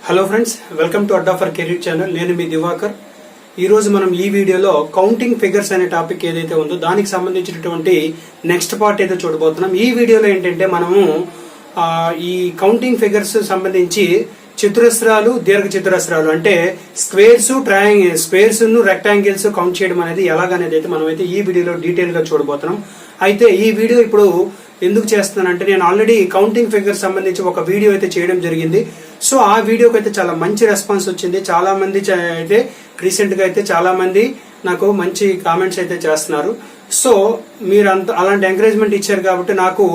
Hello friends, welcome to Adda for career channel. నేను మీ దివాకర్. ఈ రోజు మనం ఈ వీడియోలో కౌంటింగ్ ఫిగర్స్ అనే టాపిక్ ఏదైతే ఉందో దానికి సంబంధించినటువంటి నెక్స్ట్ పార్ట్ అయితే చూడబోతున్నాం. ఈ వీడియోలో ఏంటంటే మనము ఈ కౌంటింగ్ ఫిగర్స్ సంబంధించి చతురస్రాలు, దీర్ఘ చతురస్రాలు అంటే స్క్వేర్స్ రెక్టాంగిల్స్ కౌంట్ చేయడం అనేది ఎలాగనేది అయితే మనం అయితే ఈ వీడియోలో డీటెయిల్ గా చూడబోతున్నాం. అయితే ఈ వీడియో ఇప్పుడు ఎందుకు చేస్తున్నానంటే నేను ఆల్రెడీ కౌంటింగ్ ఫిగర్స్ సంబంధించి ఒక వీడియో అయితే చేయడం జరిగింది. సో ఆ వీడియోకి అయితే చాలా మంచి రెస్పాన్స్ వచ్చింది. చాలా మంది అయితే రీసెంట్ గా అయితే చాలా మంది నాకు మంచి కామెంట్స్ అయితే చేస్తున్నారు. సో మీరు అలాంటి ఎంకరేజ్మెంట్ ఇచ్చారు కాబట్టి నాకు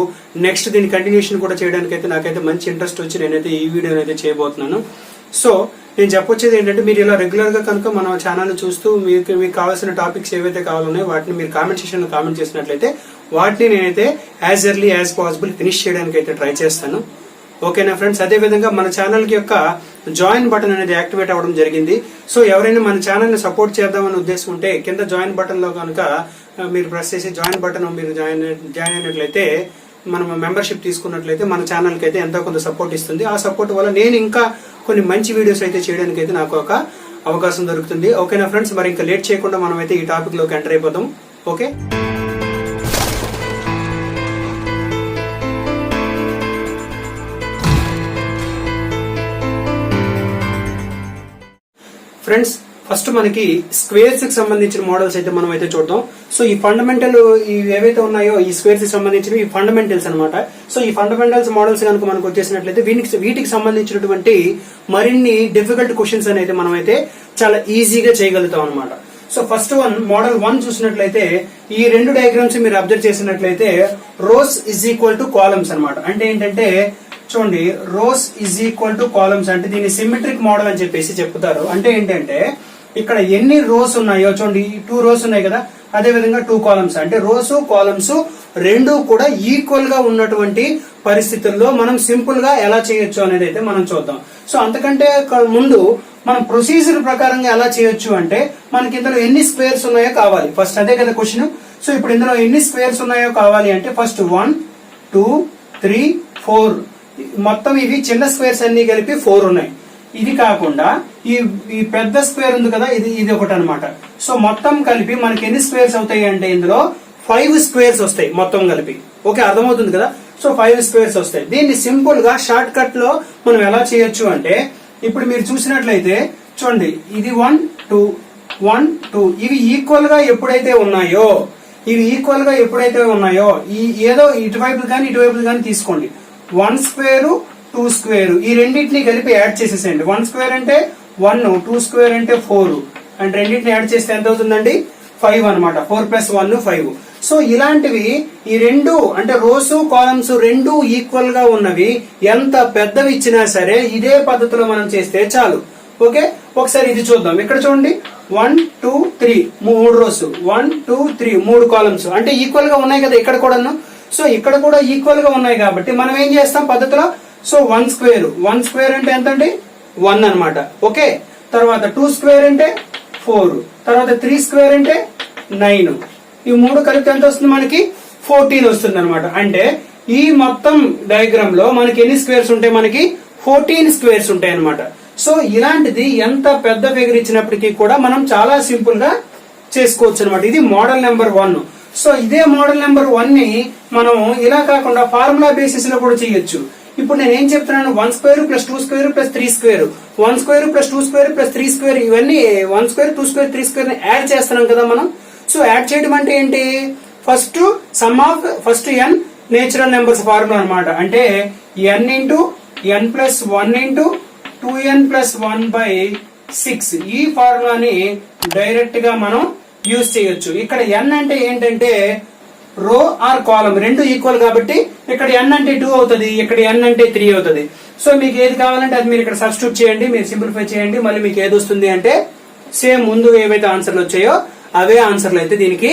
నెక్స్ట్ దీని కంటిన్యూషన్ కూడా చేయడానికి అయితే నాకైతే మంచి ఇంట్రెస్ట్ వచ్చి నేనైతే ఈ వీడియోని అయితే చేయబోతున్నాను. సో నేను చెప్పొచ్చేది ఏంటంటే మీరు ఇలా రెగ్యులర్ గా కనుక మన ఛానల్ చూస్తూ మీకు కావాల్సిన టాపిక్స్ ఏవైతే కావాలన్నాయో వాటిని మీరు కామెంట్ సెక్షన్ లో కామెంట్ చేసినట్లయితే వాటిని నేనైతే as early as possible finish చేయడానికి అయితే ట్రై చేస్తాను. ఓకేనా ఫ్రెండ్స్? అదే విధంగా మన ఛానల్ కి యొక్క జాయిన్ బటన్ అనేది యాక్టివేట్ అవ్వడం జరిగింది. సో ఎవరైనా మన ఛానల్ ని సపోర్ట్ చేద్దామనే ఉద్దేశం ఉంటే కింద జాయిన్ బటన్ లో కనుక మీరు ప్రెస్ చేసి జాయిన్ బటన్ మీరు జాయిన్ అయినట్లయితే మనం మెంబర్షిప్ తీసుకున్నట్లయితే మన ఛానల్ కి అయితే ఎంతో కొంత సపోర్ట్ ఇస్తుంది. ఆ సపోర్ట్ వల్ల నేను ఇంకా కొన్ని మంచి వీడియోస్ అయితే చేయడానికి అయితే నాకు ఒక అవకాశం దొరుకుతుంది. ఓకేనా ఫ్రెండ్స్? మరి ఇంకా లేట్ చేయకుండా మనం అయితే ఈ టాపిక్ లోకి ఎంటర్ అయిపోతాం. ఓకే ఫ్రెండ్స్, ఫస్ట్ మనకి స్క్వేర్స్ కి సంబంధించిన మోడల్స్ అయితే మనం అయితే చూద్దాం. సో ఈ ఫండమెంటల్ ఏవైతే ఉన్నాయో ఈ స్క్వేర్స్ కి సంబంధించినవి ఈ ఫండమెంటల్స్ అనమాట. సో ఈ ఫండమెంటల్స్ మోడల్స్ కనుక మనకు వచ్చేసినట్లయితే వీటికి సంబంధించినటువంటి మరిన్ని డిఫికల్ట్ క్వశ్చన్స్ అనేది మనం అయితే చాలా ఈజీగా చేయగలుగుతాం అనమాట. సో ఫస్ట్ మోడల్ 1 చూసినట్లయితే ఈ రెండు డయాగ్రామ్స్ మీరు అబ్జర్వ్ చేసినట్లయితే rows is equal to columns అనమాట. అంటే ఏంటంటే చూడండి, rows is equal to columns అంటే దీన్ని సిమెట్రిక్ మోడల్ అని చెప్పేసి చెప్తారు. అంటే ఏంటంటే ఇక్కడ ఎన్ని రోస్ ఉన్నాయో చూడండి, 2 రోస్ ఉన్నాయి కదా, అదే విధంగా 2 కాలమ్స్ అంటే రోస్ కాలమ్స్ రెండు కూడా ఈక్వల్ గా ఉన్నటువంటి పరిస్థితుల్లో మనం సింపుల్ గా ఎలా చేయొచ్చు అనేది అయితే మనం చూద్దాం. సో అంతకంటే ముందు మనం ప్రొసీజర్ ప్రకారంగా ఎలా చేయొచ్చు అంటే మనకి ఇందులో ఎన్ని స్క్వేర్స్ ఉన్నాయో కావాలి. ఫస్ట్ అదే కదా క్వశ్చన్. సో ఇప్పుడు ఇందులో ఎన్ని స్క్వేర్స్ ఉన్నాయో కావాలి అంటే ఫస్ట్ 1 2 3 4 మొత్తం ఇవి చిన్న స్క్వేర్స్ అన్ని కలిపి 4 ఉన్నాయి. ఇది కాకుండా ఈ పెద్ద స్క్వేర్ ఉంది కదా, ఇది ఒకటి అనమాట. సో మొత్తం కలిపి మనకి ఎన్ని స్క్వేర్స్ అవుతాయి అంటే ఇందులో 5 స్క్వేర్స్ వస్తాయి మొత్తం కలిపి. ఓకే, అర్థమవుతుంది కదా? సో 5 స్క్వేర్స్ వస్తాయి. దీన్ని సింపుల్ గా షార్ట్ కట్ లో మనం ఎలా చేయొచ్చు అంటే ఇప్పుడు మీరు చూసినట్లయితే చూడండి, ఇది 1 2 ఇవి ఈక్వల్ గా ఎప్పుడైతే ఉన్నాయో ఈ ఏదో ఇటువైపు కానీ ఇటువైపు కానీ తీసుకోండి. 1 స్క్వేర్ 2 స్క్వేర్ ఈ రెండింటిని కలిపి యాడ్ చేసేసేయండి. 1 స్క్వేర్ అంటే 1, 2 స్క్వేర్ అంటే 4 అండ్ రెండింటిని యాడ్ చేస్తే ఎంత అవుతుందండి? 5 అనమాట. 4 + 1 5. సో ఇలాంటివి ఈ రెండు అంటే రోస్ కాలమ్స్ రెండు ఈక్వల్ గా ఉన్నవి ఎంత పెద్దవి ఇచ్చినా సరే ఇదే పద్ధతిలో మనం చేస్తే చాలు. ఓకే, ఒకసారి ఇది చూద్దాం. ఇక్కడ చూడండి, 1 2 3 3 రోస్, 1 2 3 3 కాలమ్స్ అంటే ఈక్వల్ గా ఉన్నాయి కదా ఇక్కడ కూడాను. సో ఇక్కడ కూడా ఈక్వల్ గా ఉన్నాయి కాబట్టి మనం ఏం చేస్తాం పద్ధతిలో. సో 1 స్క్వేర్ అంటే ఎంత అండి? 1 అనమాట. ఓకే, తర్వాత 2 స్క్వేర్ అంటే 4, తర్వాత 3 స్క్వేర్ అంటే 9. ఈ 3 కలిపితే ఎంత వస్తుంది మనకి? 14 వస్తుంది అనమాట. అంటే ఈ మొత్తం డయాగ్రామ్ లో మనకి ఎన్ని స్క్వేర్స్ ఉంటాయి? మనకి 14 స్క్వేర్స్ ఉంటాయి అనమాట. సో ఇలాంటిది ఎంత పెద్ద ఫిగర్ ఇచ్చినప్పటికీ కూడా మనం చాలా సింపుల్ గా చేసుకోవచ్చు అనమాట. ఇది మోడల్ నెంబర్ 1. సో ఇదే మోడల్ నెంబర్ 1 ని మనం ఇలా కాకుండా ఫార్ములా బేసిస్ లో కూడా చేయొచ్చు. ఇప్పుడు నేను ఏం చెప్తున్నాను, 1 square + 2 square + 3 square, 1 square + 2 square + 3 square ఇవన్నీ 1 స్క్వేర్ 2 స్క్వేర్ 3 స్క్వేర్ ని యాడ్ చేస్తున్నాం కదా మనం. సో యాడ్ చేయడం అంటే ఏంటి? First some of n natural numbers formula అనమాట. అంటే n × n + 1 × 2n + 1/6 ఈ ఫార్ములాని డైరెక్ట్ గా మనం యూజ్ చేయొచ్చు. ఇక్కడ n అంటే ఏంటంటే రో ఆర్ కాలం రెండు ఈక్వల్ కాబట్టి ఇక్కడ n అంటే 2 అవుతుంది, ఇక్కడ n అంటే 3 అవుతుంది. సో మీకు ఏది కావాలంటే అది మీరు ఇక్కడ సబ్స్టిట్యూట్ చేయండి, మీరు సింప్లిఫై చేయండి. మళ్ళీ మీకు ఏది వస్తుంది అంటే సేమ్ ముందు ఏవైతే ఆన్సర్లు వచ్చాయో అవే ఆన్సర్లు అయితే దీనికి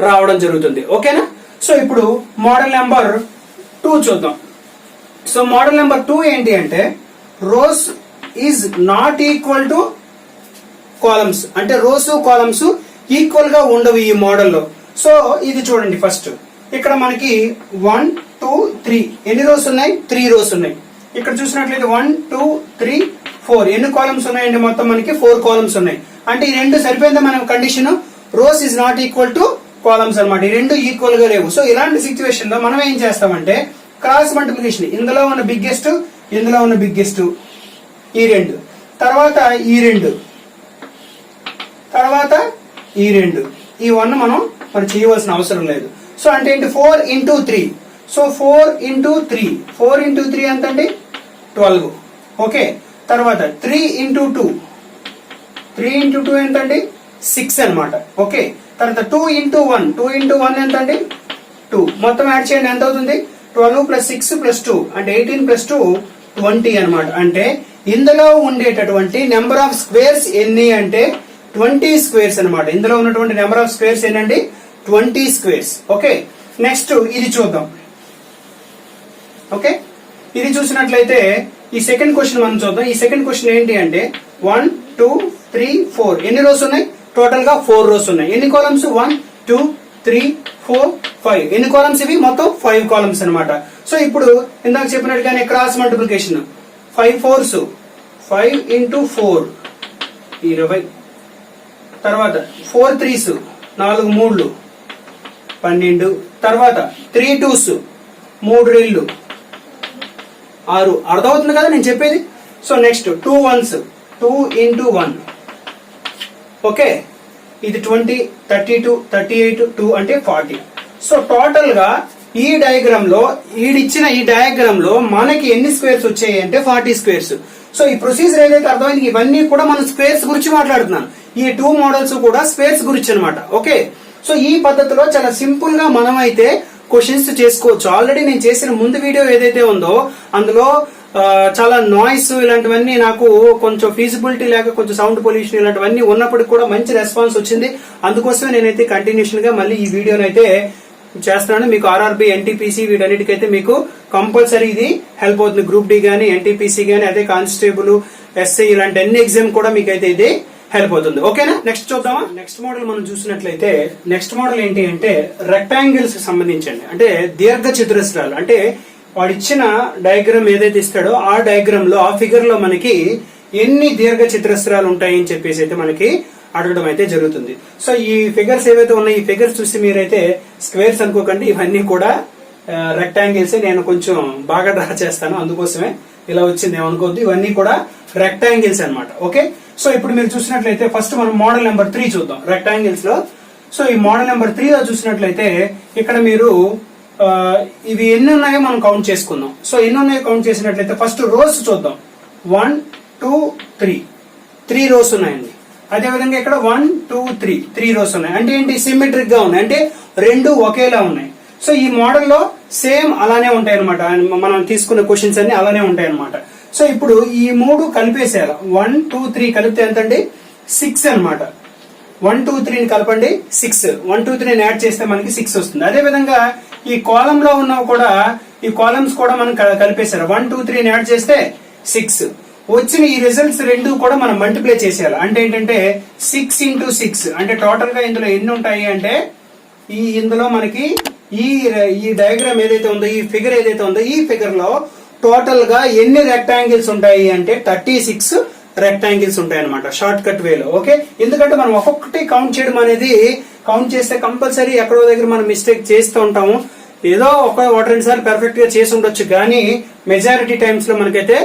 రావడం జరుగుతుంది. ఓకేనా? సో ఇప్పుడు మోడల్ నెంబర్ 2 చూద్దాం. సో మోడల్ నెంబర్ 2 ఏంటి అంటే rows is not equal to columns అంటే రోస్ కాలమ్స్ ఈక్వల్ గా ఉండవు ఈ మోడల్లో. సో ఇది చూడండి, ఫస్ట్ ఇక్కడ మనకి 1 2 3 ఎన్ని రోస్ ఉన్నాయి? 3 రోస్ ఉన్నాయి. ఇక్కడ చూసినట్లయితే 1 2 3 4. ఎన్ని కాలమ్స్ ఉన్నాయండి? మొత్తం మనకి 4 కాలమ్స్ ఉన్నాయి. అంటే ఈ రెండు సరిపోయిందా మన condition? Rows is not equal to columns అనమాట. ఈ రెండు ఈక్వల్ గా లేవు. సో ఇలాంటి సిచ్యువేషన్ లో మనం ఏం చేస్తామంటే క్రాస్ మల్టిప్లికేషన్, ఇందులో ఉన్న బిగ్గెస్ట్, ఇందులో ఉన్న బిగ్గెస్ట్, ఈ రెండు, తర్వాత ఈ రెండు, తర్వాత ఈ రెండు, ఈ 1 మనం చేయవలసిన అవసరం లేదు. సో అంటే ఏంటి? 4 into 3. సో 4 into 3, 4 into 3 ఎంత అండి? 12. ఓకే. తర్వాత 3 into 2, 3 into 2 ఎంత అండి? 6 అనమాట. ఓకే. తర్వాత 2 into 1, 2 into 1 ఎంత అండి? 2. మొత్తం యాడ్ చేయండి, ఎంత అవుతుంది? 12 plus 6 plus 2 అంటే 18 plus 2 20 అనమాట. అంటే ఇందులో ఉండేటటువంటి నెంబర్ ఆఫ్ స్క్వేర్స్ ఎన్ని అంటే 20 స్క్వేర్స్ అనమాట. ఇందులో ఉన్నటువంటి నెంబర్ ఆఫ్ స్క్వేర్స్ ఏంటండి? 20 స్క్వేర్స్. ఓకే. నెక్స్ట్ ఇది చూద్దాం. ఓకే, ఇది చూసినట్లయితే ఈ సెకండ్ క్వశ్చన్ మనం చూద్దాం. ఈ సెకండ్ క్వశ్చన్ ఏంటి అంటే 1 2 3 4 ఎన్ని రోస్ ఉన్నాయి? టోటల్ గా 4 రోస్ ఉన్నాయి. ఎన్ని కాలమ్స్? 1 2 3 4 5. ఎన్ని కాలమ్స్ ఇవి? మొత్తం 5 కాలమ్స్ అనమాట. సో ఇప్పుడు ఇందాక చెప్పినట్టుగానే క్రాస్ మల్టిప్లికేషన్, 5 4s, 5 into 4 20. తర్వాత 4 3s, 4 3 12. తర్వాత 3 2s, 3 2 6. అర్థమవుతుంది కదా నేను చెప్పేది? So next 2 1s, 2 into 1. Okay, ఇది 20, 32, 38, 2 అంటే 40. సో టోటల్ గా ఈ డయాగ్రామ్ లో, ఈడిచ్చిన ఈ డయాగ్రామ్ లో మనకి ఎన్ని స్క్వేర్స్ వచ్చాయి అంటే 40 స్క్వేర్స్. సో ఈ ప్రొసీజర్ ఏదైతే అర్థమైంది, ఇవన్నీ కూడా మనం స్క్వేర్స్ గురించి మాట్లాడుతున్నాం. ఈ 2 మోడల్స్ కూడా స్క్వేర్స్ గురించి అనమాట. ఓకే. సో ఈ పద్ధతిలో చాలా సింపుల్ గా మనం అయితే క్వశ్చన్స్ చేసుకోవచ్చు. ఆల్రెడీ నేను చేసిన ముందు వీడియో ఏదైతే ఉందో అందులో చాలా నాయిస్ ఇలాంటివన్నీ, నాకు కొంచెం ఫీజిబిలిటీ లేక కొంచెం సౌండ్ పొల్యూషన్ ఇలాంటివన్నీ ఉన్నప్పటికీ కూడా మంచి రెస్పాన్స్ వచ్చింది. అందుకోసమే నేనైతే కంటిన్యూషన్ గా మళ్ళీ ఈ వీడియోని అయితే చేస్తున్నాను. మీకు ఆర్ఆర్బి, ఎన్టీపీసీ వీటన్నిటికైతే మీకు కంపల్సరీ ఇది హెల్ప్ అవుతుంది. గ్రూప్ డి గానీ, ఎన్టీపీసీ గానీ, అదే కానిస్టేబుల్, ఎస్ఐ ఇలాంటి అన్ని ఎగ్జామ్ కూడా మీకైతే ఇది హెల్ప్ అవుతుంది. ఓకేనా? నెక్స్ట్ చూద్దామా? నెక్స్ట్ మోడల్ మనం చూసినట్లయితే నెక్స్ట్ మోడల్ ఏంటి అంటే రెక్టాంగిల్స్ సంబంధించండి. అంటే దీర్ఘ చతురస్రాలు. అంటే వాడు ఇచ్చిన డయాగ్రామ్ ఏదైతే ఇస్తాడో ఆ డయాగ్రామ్ లో, ఆ ఫిగర్ లో మనకి ఎన్ని దీర్ఘ చతురస్రాలు ఉంటాయి అని చెప్పేసి అయితే మనకి అడగడం అయితే జరుగుతుంది. సో ఈ ఫిగర్స్ ఏవైతే ఉన్నాయి, ఈ ఫిగర్స్ చూసి మీరైతే స్క్వేర్స్ అనుకోకండి, ఇవన్నీ కూడా రెక్టాంగిల్స్. నేను కొంచెం బాగా డ్రా చేస్తాను, అందుకోసమే ఇలా వచ్చింది, ఏమనుకోవద్దు. ఇవన్నీ కూడా రెక్టాంగిల్స్ అన్నమాట. ఓకే. సో ఇప్పుడు మీరు చూసినట్లయితే ఫస్ట్ మనం మోడల్ నెంబర్ 3 చూద్దాం రెక్టాంగిల్స్ లో. సో ఈ మోడల్ నెంబర్ 3 లో చూసినట్లయితే ఇక్కడ మీరు ఇవి ఎన్ని ఉన్నాయో మనం కౌంట్ చేసుకుందాం. సో ఎన్ని ఉన్నాయో కౌంట్ చేసినట్లయితే ఫస్ట్ రోస్ చూద్దాం. 1 2 3 3 రోస్ ఉన్నాయండి. అదేవిధంగా ఇక్కడ 1 2 3 3 రోస్ ఉన్నాయి. అంటే ఏంటి? సిమెట్రిక్ గా ఉన్నాయి, అంటే రెండు ఒకేలా ఉన్నాయి. సో ఈ మోడల్లో సేమ్ అలానే ఉంటాయి అనమాట. మనం తీసుకున్న క్వశ్చన్స్ అన్ని అలానే ఉంటాయి అనమాట. సో ఇప్పుడు ఈ 3 కలిపేసేయాలి. 1 2 3 కలిపితే ఎంతండి? 6 అనమాట. 1 2 3 కలపండి, 6. 1 2 3 యాడ్ చేస్తే మనకి 6 వస్తుంది. అదే విధంగా ఈ కాలం లో ఉన్నవి కూడా, ఈ కాలమ్స్ కూడా మనం కలిపేసారు. 1 2 3 యాడ్ చేస్తే 6 వచ్చిన ఈ రిజల్ట్స్ రెండు కూడా మనం మల్టిప్లై చేసేయాలి. అంటే ఏంటంటే 6 into 6 అంటే టోటల్ గా ఇందులో ఎన్ని ఉంటాయి అంటే ఇందులో మనకి ఈ డయాగ్రామ్ ఏదైతే ఉందో, ఈ ఫిగర్ ఏదైతే ఉందో, ఈ ఫిగర్ లో టోటల్ గా ఎన్ని రెక్టాంగిల్స్ ఉంటాయి అంటే 36 రెక్టాంగిల్స్ ఉంటాయి అనమాట, షార్ట్ కట్ వేలో. ఓకే. ఎందుకంటే మనం ఒక్కొక్కటి కౌంట్ చేయడం అనేది, కౌంట్ చేస్తే కంపల్సరీ ఎక్కడో దగ్గర మనం మిస్టేక్ చేస్తూ ఉంటాము. ఏదో ఒకటి రెండు సార్లు పర్ఫెక్ట్ గా చేసి ఉండొచ్చు, కానీ మెజారిటీ టైమ్స్ లో మనకైతే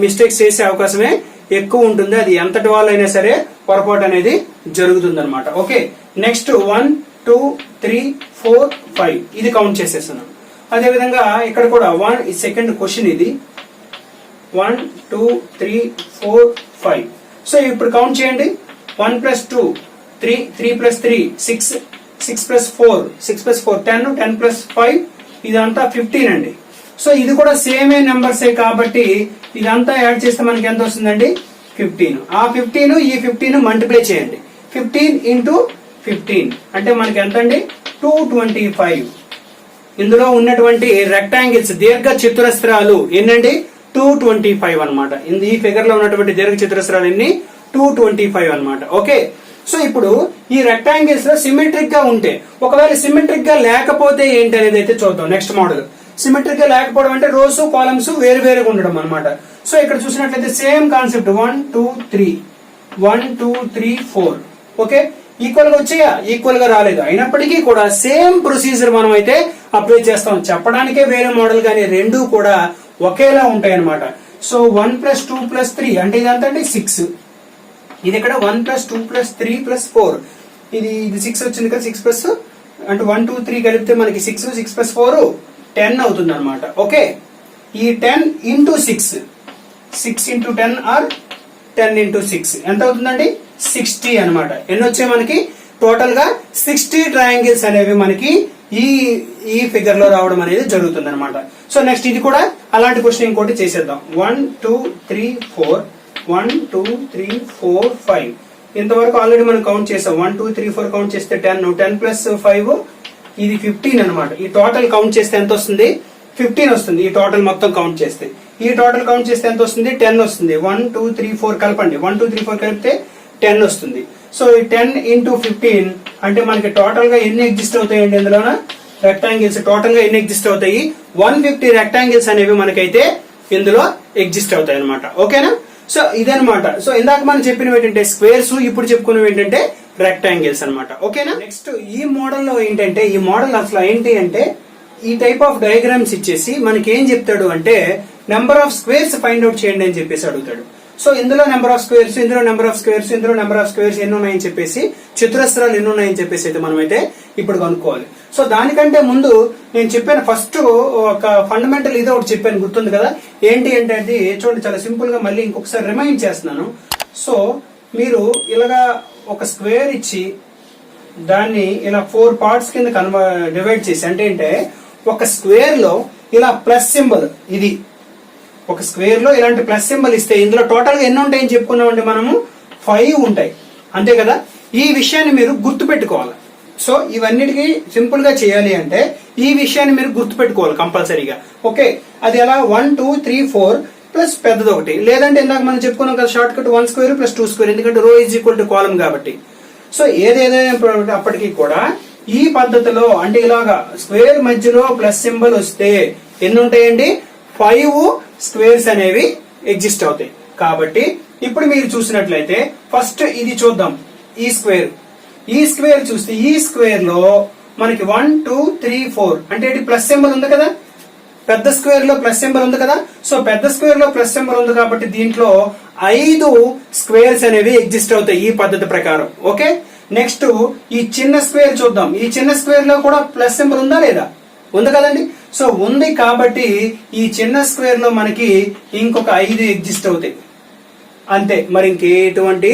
మిస్టేక్స్ చేసే అవకాశమే ఎక్కువ ఉంటుంది. అది ఎంతటి వాళ్ళైనా సరే పొరపాటు అనేది జరుగుతుంది అనమాట. ఓకే. నెక్స్ట్ 1 2 3 4 5 ఇది కౌంట్ చేసేస్తున్నాం. అదే విధంగా ఇక్కడ కూడా సెకండ్ క్వశ్చన్ ఇది 1 2 3 4 5. సో ఇప్పుడు కౌంట్ చేయండి. 1 plus 2 3, 3 plus 3 6, 6 plus 4 6 plus 4 10, 10 plus 5 ఇదంతా 15 అండి. సో ఇది కూడా సేమే నెంబర్సే కాబట్టి ఇదంతా యాడ్ చేస్తే మనకి ఎంత వస్తుందండి? 15. ఆ 15 ఈ 15 మల్టిప్లై చేయండి. 15 into 15 అంటే మనకి ఎంత అండి? 225. ఇందులో ఉన్నటువంటి రెక్టాంగిల్స్, దీర్ఘ చతురస్రాలు ఎన్నండి? 225 అనమాట. ఈ ఫిగర్ లో ఉన్నటువంటి దీర్ఘ చతురస్రాలు ఎన్ని? 225 అనమాట. ఓకే. సో ఇప్పుడు ఈ రెక్టాంగిల్స్ లో సిమెట్రిక్ గా ఉంటే, ఒకవేళ సిమెట్రిక్ గా లేకపోతే ఏంటి అనేది అయితే చూద్దాం. నెక్స్ట్ మోడల్ సిమెట్రిక్ గా లేకపోవడం అంటే రోస్ కాలమ్స్ వేరు వేరుగా ఉండడం అనమాట. సో ఇక్కడ చూసినట్లయితే సేమ్ కాన్సెప్ట్ 1 2 3 1 2 3 4 ఓకే, ఈక్వల్ గా వచ్చాయా? ఈక్వల్ గా రాలేదు. అయినప్పటికీ కూడా సేమ్ ప్రొసీజర్ మనం అయితే అప్లై చేస్తాం. చెప్పడానికే వేరే మోడల్ కానీ రెండు కూడా ఒకేలా ఉంటాయి అనమాట. సో 1 + 2 + 3 అంటే ఇదంతా అంటే 6. ఇది ఇక్కడ 1 + 2 + 3 + 4 ఇది 6 వచ్చింది కదా. 6 ప్లస్ అంటే 1 2 3 కలిపితే మనకి 6 6 + 4 10 అవుతుంది అనమాట. ఓకే, ఈ 10 × 6 6 × 10 ఆర్ 10 × 6 ఎంత అవుతుందండి? 60 అనమాట. ఎన్ని వచ్చాయి మనకి? టోటల్ గా 60 ట్రయాంగిల్స్ అనేవి మనకి ఈ ఫిగర్ లో రావడం అనేది జరుగుతుంది అనమాట. సో నెక్స్ట్ ఇది కూడా అలాంటి క్వశ్చన్ ఇంకోటి చేసేద్దాం. 1 2 3 4 1 2 3 4 5 ఇంతవరకు ఆల్రెడీ మనం కౌంట్ చేసాం. 1 2 3 4 కౌంట్ చేస్తే 10 10 + 5 ఇది 15 అనమాట. ఈ టోటల్ కౌంట్ చేస్తే ఎంత వస్తుంది? 15 వస్తుంది. ఈ టోటల్ మొత్తం కౌంట్ చేస్తే ఈ టోటల్ కౌంట్ చేస్తే ఎంత వస్తుంది? 10 వస్తుంది. 1 2 3 4 కలపండి. 1 2 3 4 కలిపితే 10 వస్తుంది. సో ఈ 10 × 15 అంటే మనకి టోటల్ గా ఎన్ని ఎగ్జిస్ట్ అవుతాయండి? ఇందులోన రెక్టాంగిల్స్ టోటల్ గా ఎన్ని ఎగ్జిస్ట్ అవుతాయి? 150 రెక్టాంగిల్స్ అనేవి మనకైతే ఇందులో ఎగ్జిస్ట్ అవుతాయి అనమాట. ఓకేనా? సో ఇదనమాట. సో ఇందాక మనం చెప్పినవి ఏంటంటే స్క్వేర్స్, ఇప్పుడు చెప్పుకున్నవి ఏంటంటే రెక్టాంగిల్స్ అనమాట. ఓకేనా? నెక్స్ట్ ఈ మోడల్ లో ఏంటంటే ఈ మోడల్ అసలు ఏంటి అంటే ఈ టైప్ ఆఫ్ డయాగ్రామ్స్ ఇచ్చేసి మనకి ఏం చెప్తాడు అంటే number of squares find out చేయండి అని చెప్పేసి అడుగుతాడు. సో ఇందులో నెంబర్ ఆఫ్ స్క్వేర్స్, ఇందులో నెంబర్ ఆఫ్ స్క్వేర్స్, ఇందులో నెంబర్ ఆఫ్ స్క్వేర్స్ ఎన్ని ఉన్నాయని చెప్పేసి, చతురస్రాలు ఎన్ని ఉన్నాయని చెప్పేసి అయితే మనం అయితే ఇప్పుడు కనుక్కోవాలి. సో దానికంటే ముందు నేను చెప్పాను ఫస్ట్ ఒక ఫండమెంటల్ ఇదే ఒకటి చెప్పాను, గుర్తుంది కదా? ఏంటి అంటే అది చూడండి, చాలా సింపుల్ గా మళ్ళీ ఇంకొకసారి రిమైండ్ చేస్తున్నాను. సో మీరు ఇలాగా ఒక స్క్వేర్ ఇచ్చి దాన్ని ఇలా 4 పార్ట్స్ కింద డివైడ్ చేసి, అంటే ఒక స్క్వేర్ లో ఇలా ప్లస్ సింబల్, ఇది ఒక స్క్వేర్ లో ఇలాంటి ప్లస్ సింబల్ ఇస్తే ఇందులో టోటల్ గా ఎన్ని ఉంటాయని చెప్పుకున్నామండి మనము? 5 ఉంటాయి, అంతే కదా? ఈ విషయాన్ని మీరు గుర్తు పెట్టుకోవాలి. సో ఇవన్నిటికీ సింపుల్ గా చేయాలి అంటే ఈ విషయాన్ని మీరు గుర్తు పెట్టుకోవాలి కంపల్సరీగా. ఓకే, అది ఎలా? 1 2 3 4 ప్లస్ పెద్దది ఒకటి, లేదంటే ఇందాక మనం చెప్పుకున్నాం కదా షార్ట్ కట్ 1² + 2², ఎందుకంటే రో = కాలం కాబట్టి. సో ఏదేదైనా అప్పటికీ కూడా ఈ పద్ధతిలో అంటే ఇలాగా స్క్వేర్ మధ్యలో ప్లస్ సింబల్ వస్తే ఎన్ని ఉంటాయండి? 5 స్క్వేర్స్ అనేవి ఎగ్జిస్ట్ అవుతాయి. కాబట్టి ఇప్పుడు మీరు చూసినట్లయితే ఫస్ట్ ఇది చూద్దాం. ఈ స్క్వేర్ చూస్తే ఈ స్క్వేర్ లో మనకి 1 2 3 4 అంటే ఇది ప్లస్ సింబల్ ఉంది కదా, పెద్ద స్క్వేర్ లో ప్లస్ సింబల్ ఉంది కదా. సో పెద్ద స్క్వేర్ లో ప్లస్ సింబల్ ఉంది కాబట్టి దీంట్లో 5 స్క్వేర్స్ అనేవి ఎగ్జిస్ట్ అవుతాయి ఈ పద్ధతి ప్రకారం. ఓకే, నెక్స్ట్ ఈ చిన్న స్క్వేర్ చూద్దాం. ఈ చిన్న స్క్వేర్ లో కూడా ప్లస్ సింబల్ ఉందా లేదా? ఉంది కదండి. సో ఉంది కాబట్టి ఈ చిన్న స్క్వేర్ లో మనకి ఇంకొక 5 ఎగ్జిస్ట్ అవుతాయి, అంతే. మరి ఇంకేటువంటి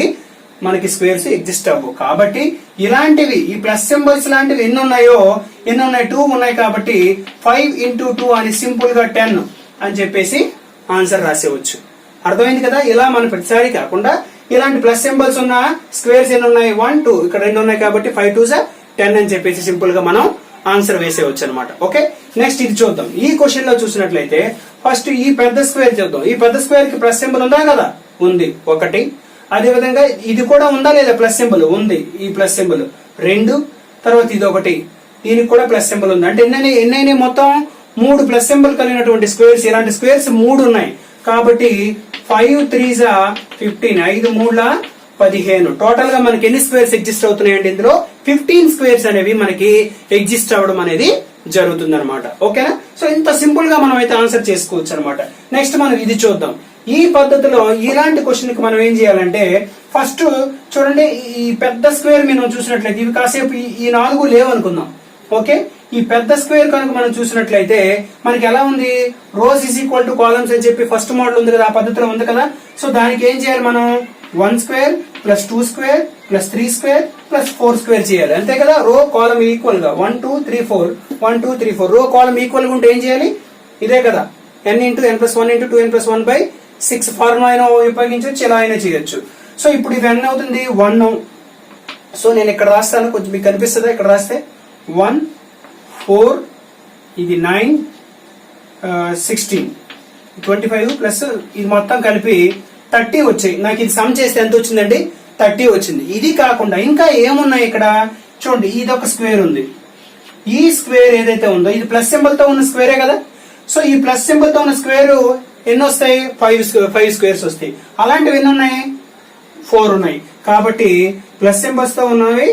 మనకి స్క్వేర్స్ ఎగ్జిస్ట్ అవ్వవు. కాబట్టి ఇలాంటివి ఈ ప్లస్ సింబల్స్ లాంటివి ఎన్ని ఉన్నాయి? 2 ఉన్నాయి. కాబట్టి 5 × 2 అని సింపుల్ గా 10 అని చెప్పేసి ఆన్సర్ రాసేవచ్చు. అర్థమైంది కదా? ఇలా మనం ప్రతిసారి కాకుండా ఇలాంటి ప్లస్ సింబల్స్ ఉన్న స్క్వేర్స్ ఎన్ని ఉన్నాయి? 1 2 ఇక్కడ 2 ఉన్నాయి కాబట్టి 5 2 10 అని చెప్పేసి సింపుల్ గా మనం ఆన్సర్ వేసేవచ్చు అనమాట. ఓకే, నెక్స్ట్ ఇది చూద్దాం. ఈ క్వశ్చన్ లో చూసినట్లయితే ఫస్ట్ ఈ పెద్ద స్క్వేర్ చూద్దాం. ఈ పెద్ద స్క్వేర్ కి ప్లస్ సింబల్ ఉందా కదా? ఉంది, ఒకటి. అదే విధంగా ఇది కూడా ఉందా లేదా? ప్లస్ సింబల్ ఉంది. ఈ ప్లస్ సింబల్ 2, తర్వాత ఇది ఒకటి, దీనికి కూడా ప్లస్ సింబల్ ఉంది. అంటే ఎన్నైనా మొత్తం 3 ప్లస్ సింబల్ కలిగినటువంటి స్క్వేర్స్, ఇలాంటి స్క్వేర్స్ 3 ఉన్నాయి. కాబట్టి 5 3 15, 5 3 15. టోటల్ గా మనకి ఎన్ని స్క్వేర్స్ ఎగ్జిస్ట్ అవుతున్నాయండి? ఇందులో 15 స్క్వేర్స్ అనేవి మనకి ఎగ్జిస్ట్ అవ్వడం అనేది జరుగుతుంది అనమాట. ఓకేనా? సో ఇంత సింపుల్ గా మనం అయితే ఆన్సర్ చేసుకోవచ్చు అనమాట. నెక్స్ట్ మనం ఇది చూద్దాం. ఈ పద్ధతిలో ఇలాంటి క్వశ్చన్ కి మనం ఏం చేయాలంటే ఫస్ట్ చూడండి, ఈ పెద్ద స్క్వేర్ మనం చూసినట్లయితే ఇవి కాసేపు ఈ 4 లేవు అనుకుందాం. ఓకే, ఈ పెద్ద స్క్వేర్ కనుక మనం చూసినట్లయితే మనకి ఎలా ఉంది? రోస్ = కాలమ్స్ అని చెప్పి ఫస్ట్ మోడల్ ఉంది కదా, ఆ పద్ధతిలో ఉంది కదా. సో దానికి ఏం చేయాలి మనం? 1² + 2² + 3² + 4² చేయాలి, అంతే కదా. రో కాలమ్ ఈక్వల్ గా 1 2 3 4 1 2 3 4 రో కాలమ్ ఈక్వల్ గా ఉంటే ఏం చేయాలి? ఇదే కదా, n × n + 1 × 2n + 1/6 ఫార్ములా అయినా ఉపయోగించవచ్చు, ఇలా అయినా చేయొచ్చు. సో ఇప్పుడు ఇది ఎన్ని అవుతుంది? 1. సో నేను ఇక్కడ రాస్తాను, కొంచెం మీకు కనిపిస్తుందా? ఇక్కడ రాస్తే 1 4 ఇది 9 16 25 ప్లస్ ఇది మొత్తం కలిపి 30 వచ్చాయి. నాకు ఇది సమ్ చేస్తే ఎంత వచ్చిందండి? 30 వచ్చింది. ఇది కాకుండా ఇంకా ఏమున్నాయి ఇక్కడ చూడండి. ఇది ఒక స్క్వేర్ ఉంది. ఈ స్క్వేర్ ఏదైతే ఉందో ఇది ప్లస్ సింబల్ తో ఉన్న స్క్వేరే కదా. సో ఈ ప్లస్ సింబల్ తో ఉన్న స్క్వేర్ ఎన్ని వస్తాయి? 5 స్క్వేర్స్ వస్తాయి. అలాంటివి ఎన్ని ఉన్నాయి? 4 ఉన్నాయి. కాబట్టి ప్లస్ సింబల్స్ తో ఉన్నవి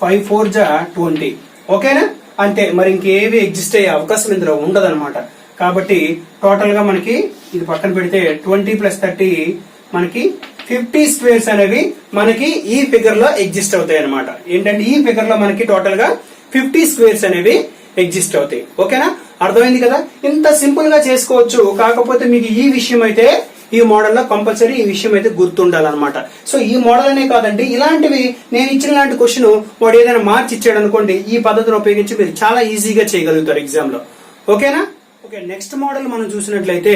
5 4 జా 20. ఓకేనా? అంతే, మరి ఇంకేవి ఎగ్జిస్ట్ అయ్యే అవకాశం ఇందులో ఉండదన్నమాట. కాబట్టి టోటల్ గా మనకి ఇది పక్కన పెడితే 20 + 30 మనకి 50 స్క్వేర్స్ అనేవి మనకి ఈ ఫిగర్ లో ఎగ్జిస్ట్ అవుతాయి అనమాట. ఏంటంటే ఈ ఫిగర్ లో మనకి టోటల్ గా 50 స్క్వేర్స్ అనేవి ఎగ్జిస్ట్ అవుతాయి. ఓకేనా? అర్థమైంది కదా? ఇంత సింపుల్ గా చేసుకోవచ్చు. కాకపోతే మీకు ఈ విషయం అయితే ఈ మోడల్ లో కంపల్సరీ ఈ విషయం అయితే గుర్తుండాలన్నమాట. సో ఈ మోడల్ అనే కాదండి, ఇలాంటివి నేను ఇచ్చిన లాంటి క్వశ్చన్ వాడు ఏదైనా మార్చి ఇచ్చాడు అనుకోండి, ఈ పద్ధతిని ఉపయోగించి మీరు చాలా ఈజీగా చేయగలుగుతారు ఎగ్జామ్ లో. ఓకేనా? ఓకే, నెక్స్ట్ మోడల్ మనం చూసినట్లయితే,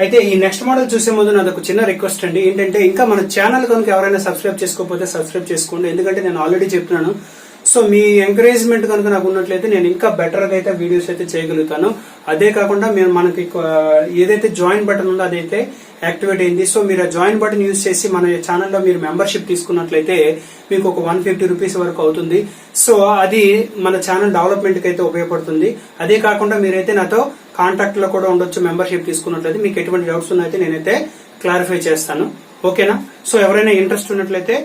అయితే ఈ నెక్స్ట్ మోడల్ చూసే ముందు నాది ఒక చిన్న రిక్వెస్ట్ అండి. ఏంటంటే ఇంకా మన ఛానల్ కనుక ఎవరైనా సబ్స్క్రైబ్ చేసుకోకపోతే సబ్స్క్రైబ్ చేసుకోండి. ఎందుకంటే నేను ఆల్రెడీ చెప్తున్నాను, సో మీ ఎంకరేజ్మెంట్ కనుక నాకు ఉన్నట్లయితే నేను ఇంకా బెటర్ గా అయితే వీడియోస్ అయితే చేయగలుగుతాను. అదే కాకుండా మీరు మనకి ఏదైతే జాయిన్ బటన్ ఉందో అదైతే యాక్టివేట్ అయింది. సో మీరు ఆ జాయిన్ బటన్ యూజ్ చేసి మన ఛానల్లో మీరు మెంబర్షిప్ తీసుకున్నట్లయితే మీకు ఒక 150 రూపీస్ వరకు అవుతుంది. సో అది మన ఛానల్ డెవలప్మెంట్ కి అయితే ఉపయోగపడుతుంది. అదే కాకుండా మీరైతే నాతో కాంటాక్ట్ లో కూడా ఉండొచ్చు. మెంబర్షిప్ తీసుకున్నట్లయితే మీకు ఎటువంటి డౌట్స్ ఉన్నాయితే నేనైతే క్లారిఫై చేస్తాను. ఓకేనా? సో ఎవరైనా ఇంట్రెస్ట్ ఉన్నట్లయితే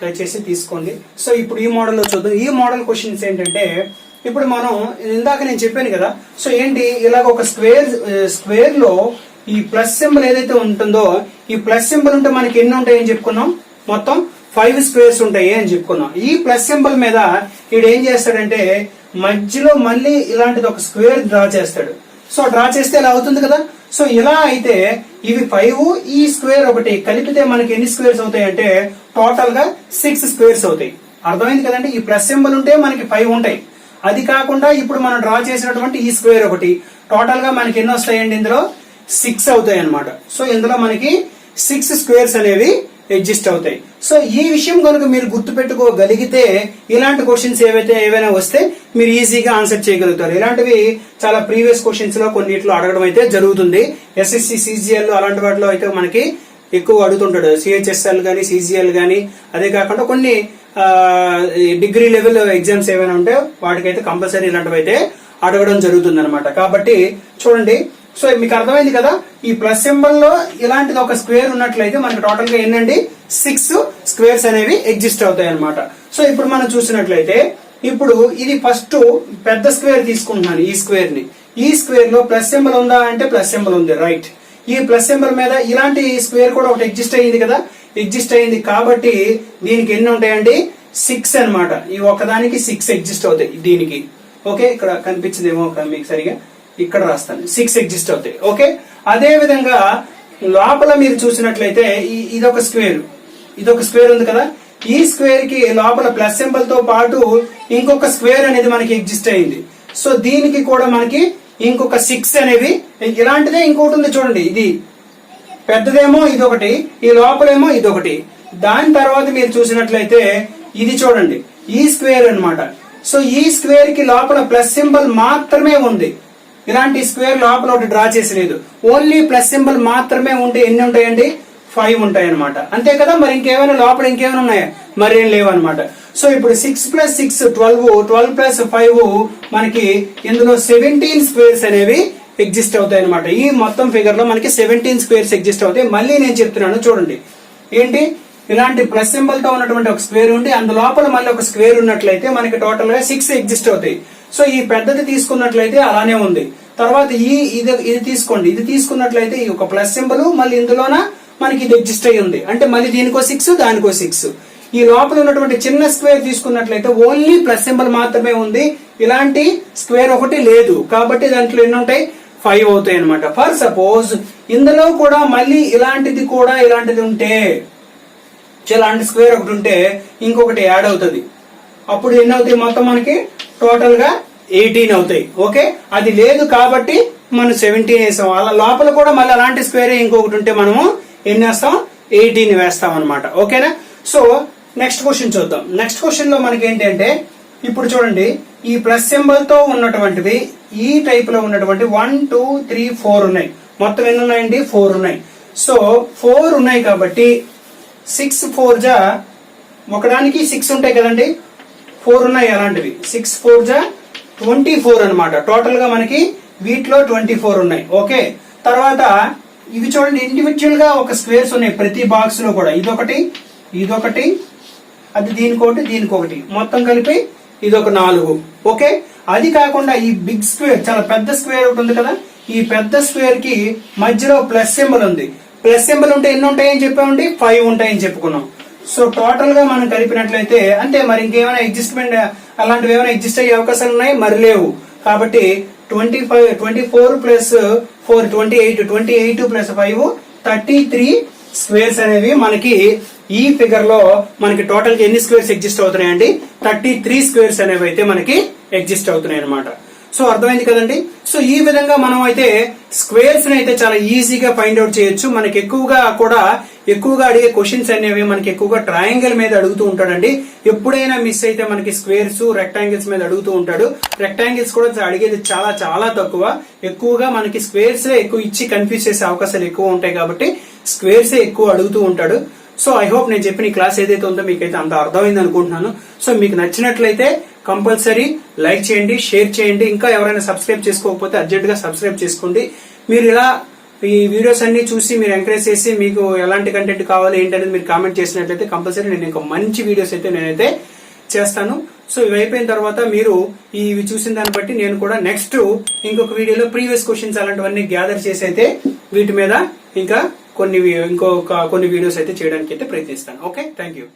దయచేసి తీసుకోండి. సో ఇప్పుడు ఈ మోడల్ లో చూద్దాం. ఈ మోడల్ క్వశ్చన్స్ ఏంటంటే, ఇప్పుడు మనం ఇందాక నేను చెప్పాను కదా, సో ఏంటి ఇలాగ ఒక స్క్వేర్ లో ఈ ప్లస్ సింబల్ ఏదైతే ఉంటుందో, ఈ ప్లస్ సింబల్ ఉంటే మనకి ఎన్ని ఉంటాయని చెప్పుకున్నాం? మొత్తం 5 స్క్వేర్స్ ఉంటాయి అని చెప్పుకున్నాం. ఈ ప్లస్ సింబల్ మీద వీడు ఏం చేస్తాడంటే మధ్యలో మళ్ళీ ఇలాంటిది ఒక స్క్వేర్ డ్రా చేస్తాడు. సో డ్రా చేస్తే ఇలా అవుతుంది కదా. సో ఇలా అయితే ఇవి 5, ఈ స్క్వేర్ ఒకటి కలిపితే మనకి ఎన్ని స్క్వేర్స్ అవుతాయి అంటే టోటల్ గా 6 స్క్వేర్స్ అవుతాయి. అర్థమైంది కదండి? ఈ ప్లస్ సింబల్ ఉంటే మనకి 5 ఉంటాయి. అది కాకుండా ఇప్పుడు మనం డ్రా చేసినటువంటి ఈ స్క్వేర్ ఒకటి టోటల్ గా మనకి ఎన్ని వస్తాయండి? ఇందులో 6 అవుతాయి అన్నమాట. సో ఇందులో మనకి 6 స్క్వేర్స్ అనేవి ఎగ్జిస్ట్ అవుతాయి. సో ఈ విషయం కనుక మీరు గుర్తు పెట్టుకోగలిగితే ఇలాంటి క్వశ్చన్స్ ఏవైనా వస్తే మీరు ఈజీగా ఆన్సర్ చేయగలుగుతారు. ఇలాంటివి చాలా ప్రీవియస్ క్వశ్చన్స్ లో కొన్నిట్లో అడగడం అయితే జరుగుతుంది. ఎస్ఎస్సి సిజిఎల్ అలాంటి వాటిలో అయితే మనకి ఎక్కువ అడుగుతుంటాడు. సిహెచ్ఎస్ఎల్ గానీ సిజిఎల్ గానీ, అదే కాకుండా కొన్ని డిగ్రీ లెవెల్ ఎగ్జామ్స్ ఏమైనా ఉంటే వాటికైతే కంపల్సరీ ఇలాంటివి అయితే అడగడం జరుగుతుంది అనమాట. కాబట్టి చూడండి, సో మీకు అర్థమైంది కదా, ఈ ప్లస్ సింబల్ లో ఇలాంటిది ఒక స్క్వేర్ ఉన్నట్లయితే మనకి టోటల్ గా ఏంటండి 6 స్క్వేర్స్ అనేవి ఎగ్జిస్ట్ అవుతాయి అనమాట. సో ఇప్పుడు మనం చూసినట్లయితే, ఇప్పుడు ఇది ఫస్ట్ పెద్ద స్క్వేర్ తీసుకుంటున్నాను. ఈ స్క్వేర్ లో ప్లస్ సింబల్ ఉందా అంటే ప్లస్ సింబల్ ఉంది, రైట్. ఈ ప్లస్ సింబల్ మీద ఇలాంటి స్క్వేర్ కూడా ఒకటి ఎగ్జిస్ట్ అయ్యింది కదా, ఎగ్జిస్ట్ అయ్యింది. కాబట్టి దీనికి ఎన్ని ఉంటాయండి? 6 అన్నమాట. ఈ ఒకదానికి 6 ఎగ్జిస్ట్ అవుతాయి దీనికి. ఓకే, ఇక్కడ కనిపించదేమో మీకు సరిగా, ఇక్కడ రాస్తాను. 6 ఎగ్జిస్ట్ అవుతాయి. ఓకే, అదే విధంగా లోపల మీరు చూసినట్లయితే ఇదొక స్క్వేర్ ఉంది కదా, ఈ స్క్వేర్ కి లోపల ప్లస్ సింబల్ తో పాటు ఇంకొక స్క్వేర్ అనేది మనకి ఎగ్జిస్ట్ అయింది. సో దీనికి కూడా మనకి ఇంకొక 6 అనేవి, ఇలాంటిదే ఇంకొకటి ఉంది చూడండి. ఇది పెద్దదేమో ఇదొకటి, ఈ లోపలేమో ఇదొకటి. దాని తర్వాత మీరు చూసినట్లయితే ఇది చూడండి, ఈ స్క్వేర్ అన్నమాట. సో ఈ స్క్వేర్ కి లోపల ప్లస్ సింబల్ మాత్రమే ఉంది. ఇలాంటి స్క్వేర్ లోపల ఒకటి డ్రా చేసి లేదు, ఓన్లీ ప్లస్ సింబల్ మాత్రమే ఉంటే ఎన్ని ఉంటాయండి? 5 ఉంటాయి అనమాట. అంతే కదా. మరి ఇంకేమైనా లోపల ఇంకేమైనా ఉన్నాయా? మరి ఏం లేవు అనమాట. సో ఇప్పుడు 6 + 6 12, 12 + 5 మనకి ఇందులో 17 స్క్వేర్స్ అనేవి ఎగ్జిస్ట్ అవుతాయి అనమాట. ఈ మొత్తం ఫిగర్ లో మనకి 17 స్క్వేర్స్ ఎగ్జిస్ట్ అవుతాయి. మళ్ళీ నేను చెప్తున్నాను చూడండి, ఏంటి ఇలాంటి ప్లస్ సింబల్ తో ఉన్నటువంటి ఒక స్క్వేర్ ఉండి అందులోపల మళ్ళీ ఒక స్క్వేర్ ఉన్నట్లయితే మనకి టోటల్ గా 6 ఎగ్జిస్ట్ అవుతాయి. సో ఈ పెద్దది తీసుకున్నట్లయితే అలానే ఉంది. తర్వాత ఇది తీసుకోండి, ఇది తీసుకున్నట్లయితే ఈ ఒక ప్లస్ సింబల్ మళ్ళీ ఇందులోన మనకి ఇది ఎగ్జిస్ట్ అయ్యి ఉంది. అంటే మళ్ళీ దీనికో 6 దానికో 6. ఈ లోపల ఉన్నటువంటి చిన్న స్క్వేర్ తీసుకున్నట్లయితే ఓన్లీ ప్లస్ సింబల్ మాత్రమే ఉంది, ఇలాంటి స్క్వేర్ ఒకటి లేదు. కాబట్టి దాంట్లో ఎన్ని ఉంటాయి? 5 అవుతాయి అనమాట. ఫర్ సపోజ్ ఇందులో కూడా మళ్ళీ ఇలాంటిది ఉంటే, ఇలాంటి స్క్వేర్ ఒకటి ఉంటే ఇంకొకటి యాడ్ అవుతుంది. అప్పుడు ఎన్ని అవుతాయి? మొత్తం మనకి టోటల్ గా 18 అవుతాయి. ఓకే, అది లేదు కాబట్టి మనం 17 వేసాం. అలా లోపల కూడా మళ్ళీ అలాంటి స్క్వేర్ ఇంకొకటి ఉంటే మనము ఎన్ని వేస్తాం? 18 వేస్తాం అనమాట. ఓకేనా. సో నెక్స్ట్ క్వశ్చన్ చూద్దాం. నెక్స్ట్ క్వశ్చన్ లో మనకి ఏంటంటే, ఇప్పుడు చూడండి, ఈ ప్లస్ సింబల్ తో ఉన్నటువంటివి ఈ టైప్ లో ఉన్నటువంటి 1 2 3 4 ఉన్నాయి. మొత్తం ఎన్ని ఉన్నాయండి? 4 ఉన్నాయి. సో 4 ఉన్నాయి కాబట్టి 6 4 జా ఒకదానికి 6 ఉంటాయి కదండి, 4 ఉన్నాయి అలాంటివి. 6 4 జా 24 అనమాట. టోటల్ గా మనకి వీటిలో 24 ఉన్నాయి. ఓకే, తర్వాత ఇవి చూడండి ఇండివిజువల్ గా ఒక స్క్వేర్స్ ఉన్నాయి ప్రతి బాక్స్ లో కూడా. ఇదొకటి అది దీనికొకటి మొత్తం కలిపి ఇదొక 4. ఓకే, అది కాకుండా ఈ బిగ్ స్క్వేర్ చాలా పెద్ద స్క్వేర్ ఒకటి ఉంది కదా, ఈ పెద్ద స్క్వేర్ కి మధ్యలో ప్లస్ సింబల్ ఉంది. ప్లస్ సింబల్ ఉంటే ఎన్ని ఉంటాయని చెప్పామండి? 5 ఉంటాయని చెప్పుకున్నాం. సో టోటల్ గా మనం కలిపినట్లయితే అంతే. మరి ఇంకేమైనా అడ్జస్ట్మెంట్ అలాంటివి ఏమైనా ఎగ్జిస్ట్ అయ్యే అవకాశాలు ఉన్నాయి? మరి లేవు. కాబట్టి 24 ప్లస్ 4 28 ప్లస్ 5 33 స్క్వేర్స్ అనేవి మనకి ఈ ఫిగర్ లో మనకి టోటల్ గా ఎన్ని స్క్వేర్స్ ఎగ్జిస్ట్ అవుతున్నాయండి? 33 స్క్వేర్స్ అనేవి అయితే మనకి ఎగ్జిస్ట్ అవుతున్నాయి అనమాట. సో అర్థమైంది కదండి. సో ఈ విధంగా మనం అయితే స్క్వేర్స్ అయితే చాలా ఈజీగా ఫైండ్ అవుట్ చేయొచ్చు. మనకి ఎక్కువగా అడిగే క్వశ్చన్స్ అనేవి మనకి ఎక్కువగా ట్రయాంగిల్ మీద అడుగుతూ ఉంటాడండి. ఎప్పుడైనా మిస్ అయితే మనకి స్క్వేర్స్ రెక్టాంగిల్స్ మీద అడుగుతూ ఉంటాడు. రెక్టాంగిల్స్ కూడా అడిగేది చాలా చాలా తక్కువ. ఎక్కువగా మనకి స్క్వేర్స్ ఎక్కువ ఇచ్చి కన్ఫ్యూజ్ చేసే అవకాశాలు ఎక్కువ ఉంటాయి కాబట్టి స్క్వేర్స్ ఎక్కువ అడుగుతూ ఉంటాడు. సో ఐ హోప్ నేను చెప్పిన క్లాస్ ఏదైతే ఉందో మీకైతే అంత అర్థమైంది అనుకుంటున్నాను. సో మీకు నచ్చినట్లయితే కంపల్సరీ లైక్ చేయండి, షేర్ చేయండి. ఇంకా ఎవరైనా సబ్స్క్రైబ్ చేసుకోకపోతే అర్జెంట్ గా సబ్స్క్రైబ్ చేసుకోండి. మీరు ఇలా ఈ వీడియోస్ అన్ని చూసి మీరు ఎంకరేజ్ చేసి మీకు ఎలాంటి కంటెంట్ కావాలి ఏంటనేది మీరు కామెంట్ చేసినట్లయితే కంపల్సరీ నేను ఇంకా మంచి వీడియోస్ అయితే నేనైతే చేస్తాను. సో ఇవి అయిపోయిన తర్వాత మీరు ఇవి చూసిన దాన్ని బట్టి నేను కూడా నెక్స్ట్ ఇంకొక వీడియోలో ప్రీవియస్ క్వశ్చన్స్ అలాంటివన్నీ గ్యాదర్ చేసి అయితే వీటి మీద ఇంకా కొన్ని వీడియోస్ అయితే చేయడానికి అయితే ప్రయత్నిస్తాను. Okay, thank you.